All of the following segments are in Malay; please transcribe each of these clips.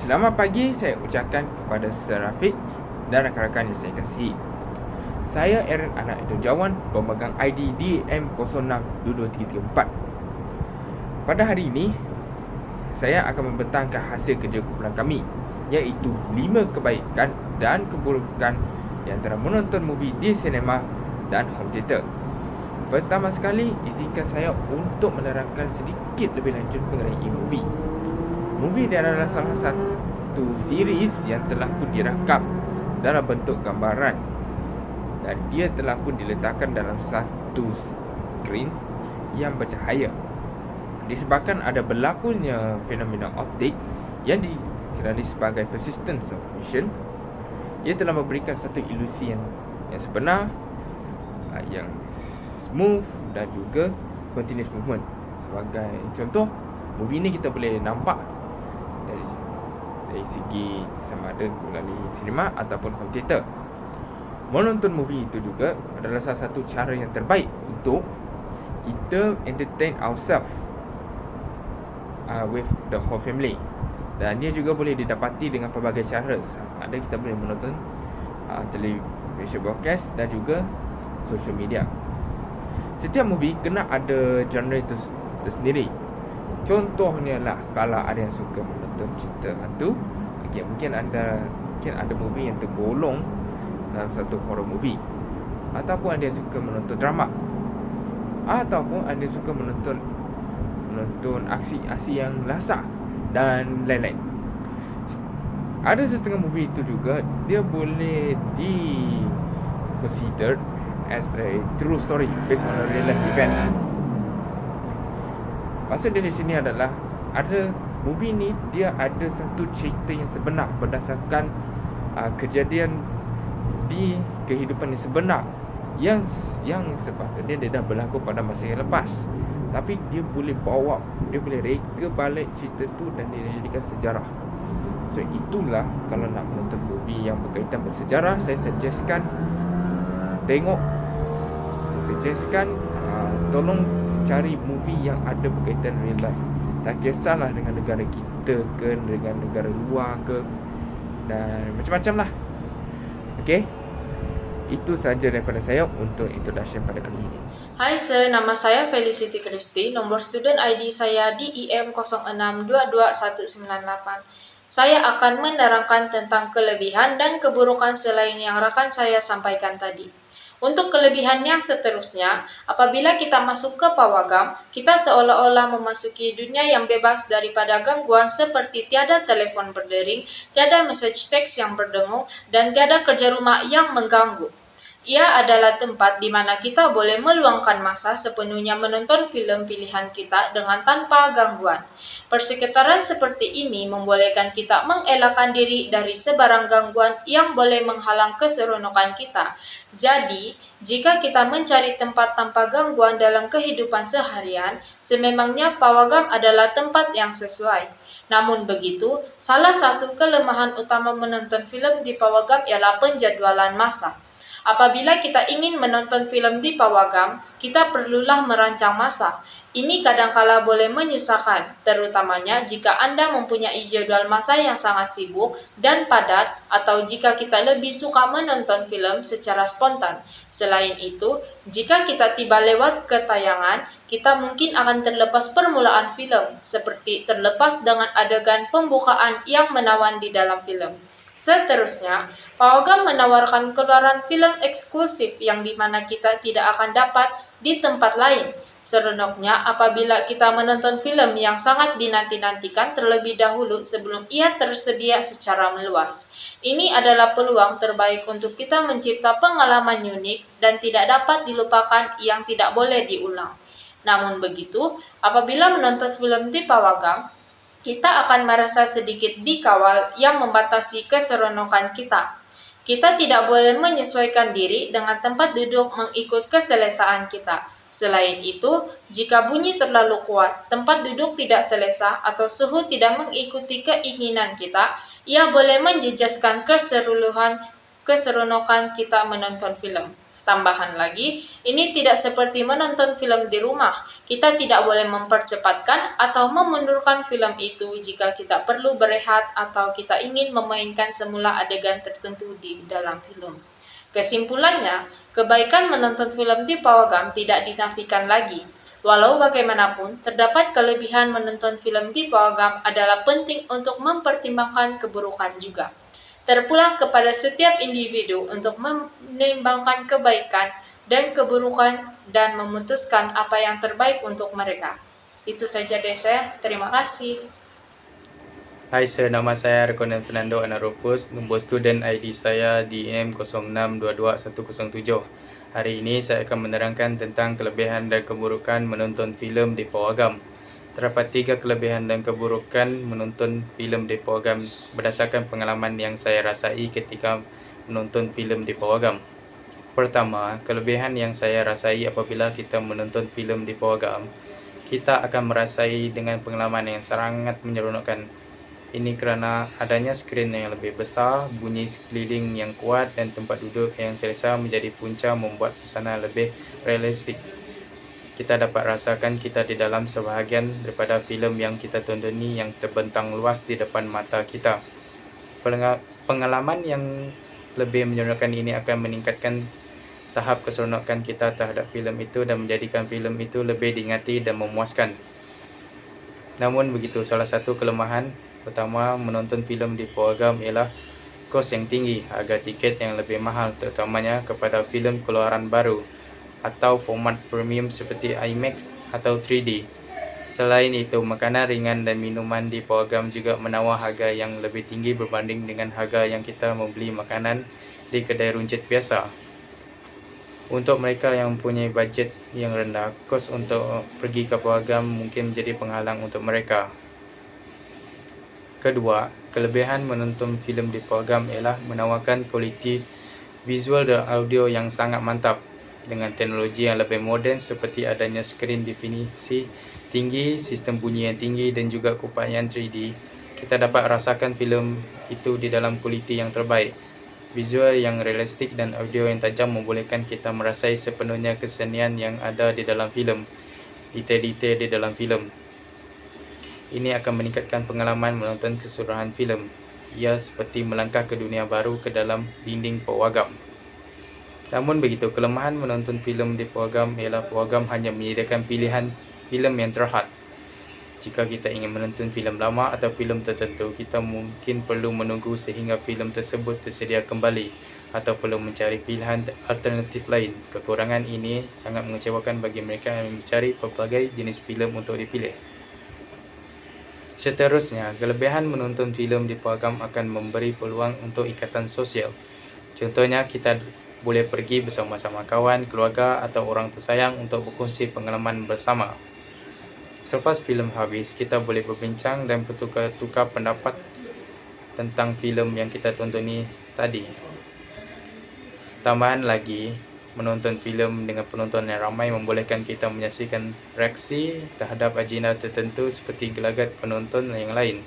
Selamat pagi saya ucapkan kepada Sir Rafiq dan rakan-rakan yang saya kasihi. Saya Aaron Anak Edo Jawan, pemegang ID DM062234. Pada hari ini, saya akan membentangkan hasil kerja kumpulan kami, iaitu 5 kebaikan dan keburukan di antara menonton movie di sinema dan home theater. Pertama sekali, izinkan saya untuk menerangkan sedikit lebih lanjut mengenai movie. Movie dia adalah salah satu series yang telah pun dirakam dalam bentuk gambaran dan dia telah pun diletakkan dalam satu skrin yang bercahaya. Disebabkan ada berlakunya fenomena optik yang dikenali sebagai persistence of vision, ia telah memberikan satu ilusi yang sebenar, yang smooth dan juga continuous movement. Sebagai contoh, movie ni kita boleh nampak dari segi sama ada melalui sinema ataupun home theater. Menonton movie itu juga adalah salah satu cara yang terbaik untuk kita entertain ourselves with the whole family. Dan dia juga boleh didapati dengan pelbagai cara. Ada kita boleh menonton television broadcast dan juga social media. Setiap movie kena ada genre tersendiri. Contohnya lah, kalau ada yang suka menonton cerita hantu, mungkin ada movie yang tergolong dalam satu horror movie, ataupun ada yang suka menonton drama, ataupun ada yang suka menonton aksi yang lasak dan lain-lain. Ada setengah movie itu juga dia boleh considered as a true story based on a real life event. Maksud dia di sini adalah ada movie ni dia ada satu cerita yang sebenar berdasarkan kejadian di kehidupan yang sebenar yang sepatutnya dia dah berlaku pada masa yang lepas, tapi dia boleh reka balik cerita tu dan dia jadikan sejarah. So itulah, kalau nak menonton movie yang berkaitan bersejarah, saya suggestkan tolong cari movie yang ada berkaitan real life. Tak kisahlah dengan negara kita ke, dengan negara luar ke, dan macam-macam lah. Okay, itu sahaja daripada saya untuk introduction pada kali ini. Hai sir, nama saya Felicity Christy, nomor student ID saya DEM06222198. Saya akan menerangkan tentang kelebihan dan keburukan selain yang rakan saya sampaikan tadi. Untuk kelebihan yang seterusnya, apabila kita masuk ke pawagam, kita seolah-olah memasuki dunia yang bebas daripada gangguan seperti tiada telefon berdering, tiada message teks yang berdengung, dan tiada kerja rumah yang mengganggu. Ia adalah tempat di mana kita boleh meluangkan masa sepenuhnya menonton filem pilihan kita dengan tanpa gangguan. Persekitaran seperti ini membolehkan kita mengelakkan diri dari sebarang gangguan yang boleh menghalang keseronokan kita. Jadi, jika kita mencari tempat tanpa gangguan dalam kehidupan seharian, sememangnya pawagam adalah tempat yang sesuai. Namun begitu, salah satu kelemahan utama menonton filem di pawagam ialah penjadwalan masa. Apabila kita ingin menonton filem di pawagam, kita perlulah merancang masa. Ini kadangkala boleh menyusahkan, terutamanya jika Anda mempunyai jadwal masa yang sangat sibuk dan padat, atau jika kita lebih suka menonton filem secara spontan. Selain itu, jika kita tiba lewat ketayangan, kita mungkin akan terlepas permulaan filem, seperti terlepas dengan adegan pembukaan yang menawan di dalam filem. Seterusnya, pawagam menawarkan keluaran filem eksklusif yang dimana kita tidak akan dapat di tempat lain. Seronoknya apabila kita menonton filem yang sangat dinanti-nantikan terlebih dahulu sebelum ia tersedia secara meluas. Ini adalah peluang terbaik untuk kita mencipta pengalaman unik dan tidak dapat dilupakan yang tidak boleh diulang. Namun begitu, apabila menonton filem di pawagam, kita akan merasa sedikit dikawal yang membatasi keseronokan kita. Kita tidak boleh menyesuaikan diri dengan tempat duduk mengikut keselesaan kita. Selain itu, jika bunyi terlalu kuat, tempat duduk tidak selesa atau suhu tidak mengikuti keinginan kita, ia boleh menjejaskan keseronokan kita menonton filem. Tambahan lagi, ini tidak seperti menonton film di rumah. Kita tidak boleh mempercepatkan atau memundurkan film itu jika kita perlu berehat atau kita ingin memainkan semula adegan tertentu di dalam film. Kesimpulannya, kebaikan menonton film di pawagam tidak dinafikan lagi. Walau bagaimanapun, terdapat kelebihan menonton film di pawagam adalah penting untuk mempertimbangkan keburukan juga. Terpulang kepada setiap individu untuk menimbangkan kebaikan dan keburukan dan memutuskan apa yang terbaik untuk mereka. Itu saja dari saya. Terima kasih. Hai sir, nama saya Rekonan Fernando Anarofus, nombor student ID saya DM06222107. Hari ini saya akan menerangkan tentang kelebihan dan keburukan menonton filem di pawagam. Terdapat 3 kelebihan dan keburukan menonton filem di pawagam berdasarkan pengalaman yang saya rasai ketika menonton filem di pawagam. Pertama, kelebihan yang saya rasai apabila kita menonton filem di pawagam, kita akan merasai dengan pengalaman yang sangat menyeronokkan. Ini kerana adanya skrin yang lebih besar, bunyi sekeliling yang kuat dan tempat duduk yang selesa menjadi punca membuat suasana lebih realistik. Kita dapat rasakan kita di dalam sebahagian daripada filem yang kita tontoni yang terbentang luas di depan mata kita. Pengalaman yang lebih menyeronokkan ini akan meningkatkan tahap keseronokan kita terhadap filem itu dan menjadikan filem itu lebih diingati dan memuaskan. Namun begitu, salah satu kelemahan pertama menonton filem di pawagam ialah kos yang tinggi, harga tiket yang lebih mahal terutamanya kepada filem keluaran baru atau format premium seperti IMAX atau 3D. Selain itu, makanan ringan dan minuman di pawagam juga menawar harga yang lebih tinggi berbanding dengan harga yang kita membeli makanan di kedai runcit biasa. Untuk mereka yang mempunyai bajet yang rendah, kos untuk pergi ke pawagam mungkin menjadi penghalang untuk mereka. Kedua, kelebihan menonton filem di pawagam ialah menawarkan kualiti visual dan audio yang sangat mantap dengan teknologi yang lebih moden seperti adanya skrin definisi tinggi, sistem bunyi yang tinggi dan juga keupayaan 3D. Kita dapat rasakan filem itu di dalam kualiti yang terbaik. Visual yang realistik dan audio yang tajam membolehkan kita merasai sepenuhnya kesenian yang ada di dalam filem, detail-detail di dalam filem. Ini akan meningkatkan pengalaman menonton keseluruhan filem. Ia seperti melangkah ke dunia baru ke dalam dinding pawagam. Namun begitu, kelemahan menonton filem di pawagam ialah pawagam hanya menyediakan pilihan filem yang terhad. Jika kita ingin menonton filem lama atau filem tertentu, kita mungkin perlu menunggu sehingga filem tersebut tersedia kembali atau perlu mencari pilihan alternatif lain. Kekurangan ini sangat mengecewakan bagi mereka yang mencari pelbagai jenis filem untuk dipilih. Seterusnya, kelebihan menonton filem di pawagam akan memberi peluang untuk ikatan sosial. Contohnya, kita boleh pergi bersama-sama kawan, keluarga atau orang tersayang untuk berkongsi pengalaman bersama. Selepas filem habis, kita boleh berbincang dan bertukar-tukar pendapat tentang filem yang kita tontoni tadi. Tambahan lagi, menonton filem dengan penonton yang ramai membolehkan kita menyaksikan reaksi terhadap agenda tertentu seperti gelagat penonton yang lain.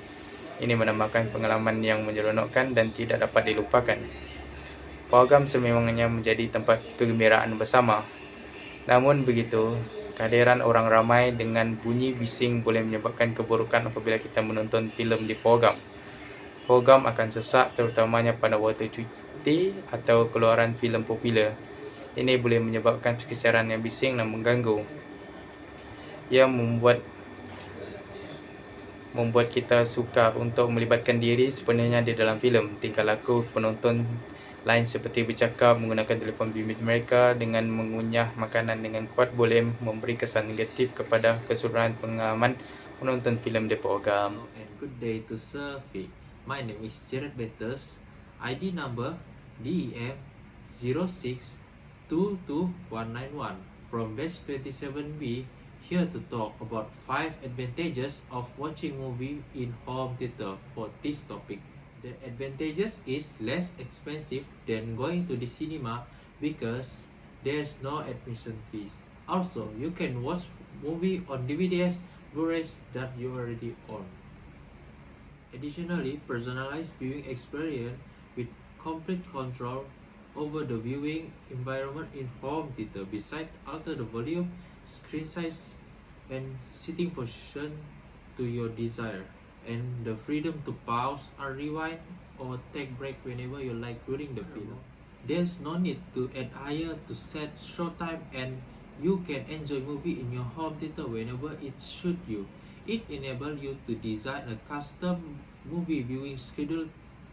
Ini menambahkan pengalaman yang menyeronokkan dan tidak dapat dilupakan. Pawagam sememangnya menjadi tempat kegembiraan bersama. Namun begitu, kehadiran orang ramai dengan bunyi bising boleh menyebabkan keburukan apabila kita menonton filem di pawagam. Pawagam akan sesak terutamanya pada waktu cuti atau keluaran filem popular. Ini boleh menyebabkan perkesaran yang bising dan mengganggu. Ia membuat kita sukar untuk melibatkan diri sepenuhnya di dalam filem. Tingkah laku penonton lain seperti bercakap, menggunakan telefon bimbit mereka dengan mengunyah makanan dengan kuat boleh memberi kesan negatif kepada keseluruhan pengalaman menonton filem di pawagam. And good day to Surfy. My name is Jared Betters. ID number DEM 0622191 from batch 27B, here to talk about 5 advantages of watching movie in home theater for this topic. The advantages is less expensive than going to the cinema because there's no admission fees. Also, you can watch movie on DVDs, Blu-rays that you already own. Additionally, personalized viewing experience with complete control over the viewing environment in home theater. Besides, alter the volume, screen size, and sitting position to your desire, and the freedom to pause or rewind or take break whenever you like during the film. There's no need to add higher to set showtime, and you can enjoy movie in your home theater whenever it suits you. It enables you to design a custom movie viewing schedule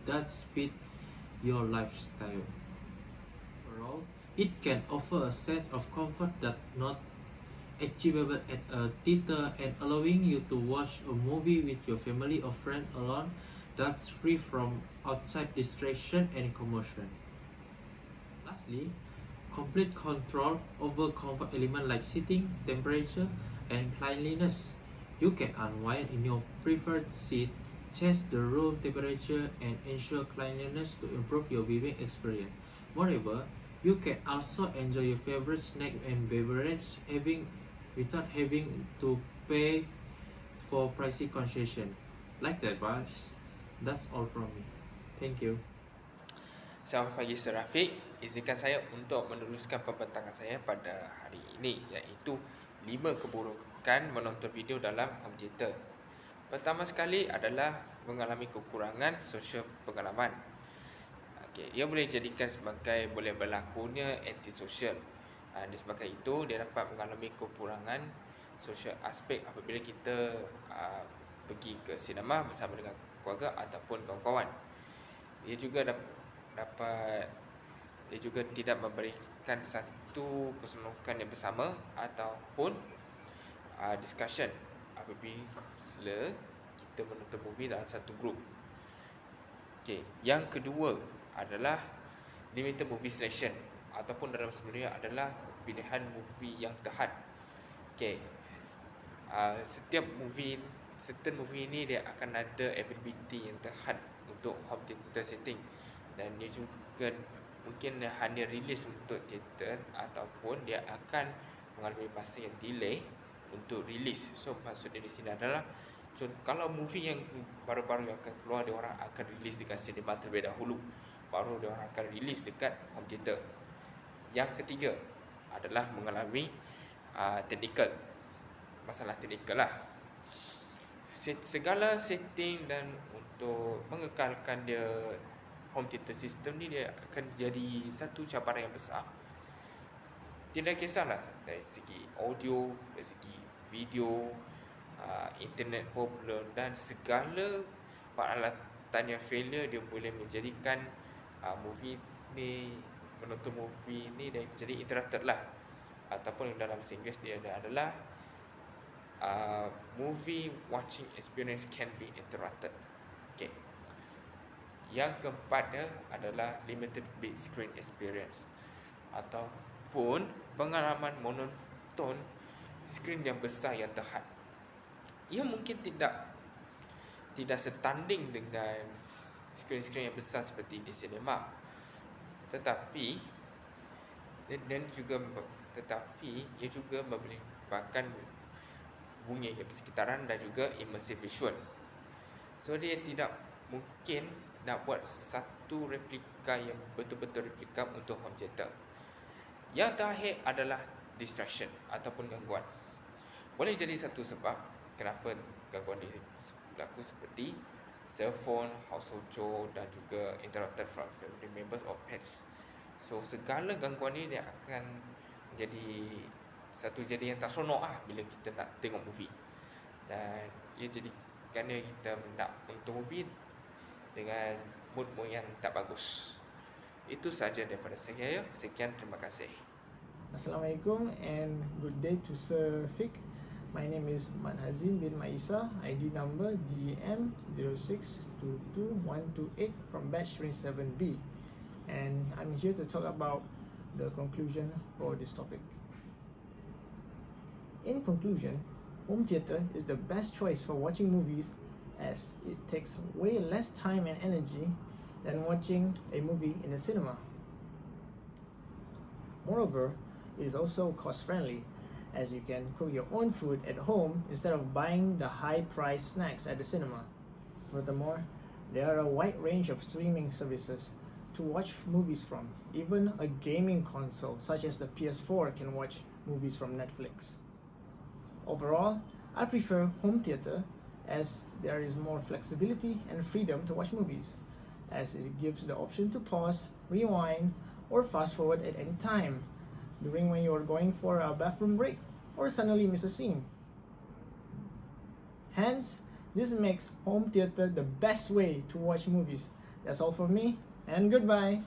that fit your lifestyle. Overall, it can offer a sense of comfort that not achievable at a theater, and allowing you to watch a movie with your family or friend alone that's free from outside distraction and commotion. Lastly, complete control over comfort element like seating, temperature, and cleanliness. You can unwind in your preferred seat, change the room temperature, and ensure cleanliness to improve your viewing experience. Moreover, you can also enjoy your favorite snack and beverage without having to pay for pricey concession. Like that, guys. That's all from me. Thank you. Selamat pagi Sir Rafiq. Izinkan saya untuk meneruskan pembentangan saya pada hari ini, iaitu 5 keburukan menonton video dalam home theater. Pertama sekali adalah mengalami kekurangan sosial pengalaman. Ia boleh dijadikan sebagai boleh berlakunya antisosial. Disebabkan itu, dia dapat mengalami kekurangan sosial aspek apabila kita pergi ke sinema bersama dengan keluarga ataupun kawan-kawan. Ia juga tidak memberikan satu keseronokan yang bersama ataupun discussion apabila kita menonton movie dalam satu grup. Yang kedua adalah limited movie selection, ataupun dalam sebenarnya adalah pilihan movie yang terhad. Setiap certain movie ini dia akan ada availability yang terhad untuk home theater setting, dan dia juga mungkin hanya rilis untuk theater ataupun dia akan mengalami masa yang delay untuk rilis. So maksudnya di sini adalah kalau movie yang baru-baru yang akan keluar, dia orang akan rilis dekat sinema terlebih dahulu, baru dia orang akan rilis dekat home theater. Yang ketiga adalah mengalami masalah teknikal lah. Segala setting dan untuk mengekalkan dia home theater system ni, dia akan jadi satu cabaran yang besar. Tidak kisahlah dari segi audio, dari segi video, internet problem dan segala peralatan yang failure, dia boleh menjadikan menonton movie ni dia jadi interrupted lah, ataupun dalam bahasa Inggeris dia adalah movie watching experience can be interrupted. Yang keempat adalah limited big screen experience, ataupun pengalaman menonton skrin yang besar yang terhad. Ia mungkin tidak setanding dengan skrin-skrin yang besar seperti di sinema, tetapi ia juga melibatkan bunyi persekitaran dan juga immersive visual. So dia tidak mungkin nak buat satu replika yang betul-betul replika untuk home theater. Yang terakhir adalah distraction ataupun gangguan. Boleh jadi satu sebab kenapa gangguan ini berlaku, seperti cell phone, household chore dan juga interrupted from family members or pets. So segala gangguan ini dia akan menjadi satu jadi yang tak seronok bila kita nak tengok movie. Dan ia jadi kerana kita nak menonton movie dengan mood yang tak bagus. Itu sahaja daripada saya. Sekian, terima kasih. Assalamualaikum and good day to Sir Fik. My name is Man Hazim bin Maisa, ID number DM06222128 from batch 27B, and I'm here to talk about the conclusion for this topic. In conclusion, home theater is the best choice for watching movies, as it takes way less time and energy than watching a movie in the cinema. Moreover, it is also cost-friendly, as you can cook your own food at home instead of buying the high-priced snacks at the cinema. Furthermore, there are a wide range of streaming services to to watch movies from. Even a gaming console such as the PS4 can watch movies from Netflix. Overall, I prefer home theater as there is more flexibility and freedom to watch movies, as it gives the option to pause, rewind, or fast forward at any time during when you are going for a bathroom break or suddenly miss a scene. Hence, this makes home theater the best way to watch movies. That's all for me, and goodbye.